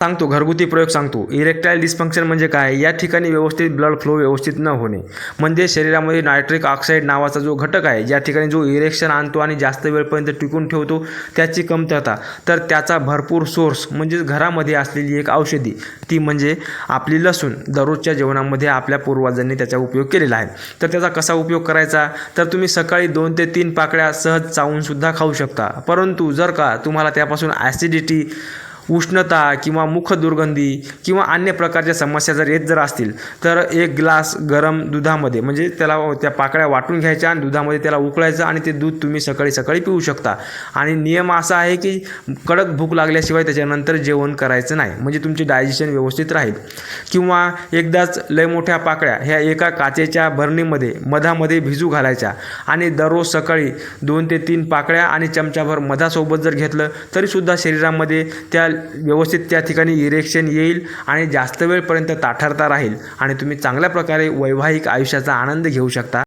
सांगतो, घरगुती प्रयोग सांगतो. इरेक्टाईल डिस्फंक्शन म्हणजे काय? या ठिकाणी व्यवस्थित ब्लड फ्लो व्यवस्थित न होणे, म्हणजे शरीरामध्ये नायट्रिक ऑक्साईड नावाचा जो घटक आहे, ज्या ठिकाणी जो इरेक्शन आणतो आणि जास्त वेळपर्यंत टिकून ठेवतो, त्याची कमतरता. तर त्याचा भरपूर सोर्स म्हणजे घरामध्ये असलेली एक औषधी, ती म्हणजे आपली लसूण. दररोजच्या जेवणामध्ये आपल्या पूर्वजांनी त्याचा उपयोग केलेला आहे. तर त्याचा कसा उपयोग करायचा? तर तुम्ही सकाळी 2 ते 3 पाकळ्या सहज चावूनसुद्धा खाऊ शकता. परंतु जर का तुम्हाला त्यापासून ॲसिडिटी, उष्णता किंवा मुख दुर्गंधी किंवा अन्य प्रकारच्या समस्या जर असतील, तर 1 ग्लास गरम दुधामध्ये, म्हणजे त्या पाकळ्या वाटून घ्यायच्या आणि दुधामध्ये त्याला उकळायचं आणि ते दूध तुम्ही सकाळी सकाळी पिऊ शकता. आणि नियम असा आहे की कडक भूक लागल्याशिवाय त्याच्यानंतर जेवण करायचं नाही, म्हणजे तुमचे डायजेशन व्यवस्थित राहील. किंवा एकदाच लय मोठ्या पाकळ्या ह्या एका काचेच्या भरणीमध्ये मधामध्ये भिजू घालायच्या आणि दररोज सकाळी 2 ते 3 पाकळ्या आणि चमचाभर मधासोबत जर घेतलं तरीसुद्धा शरीरामध्ये व्यवस्थित त्या ठिकाणी इरेक्शन येईल आणि जास्त वेळपर्यंत ताठरता राहील आणि तुम्ही चांगल्या प्रकारे वैवाहिक आयुष्याचा आनंद घेऊ शकता.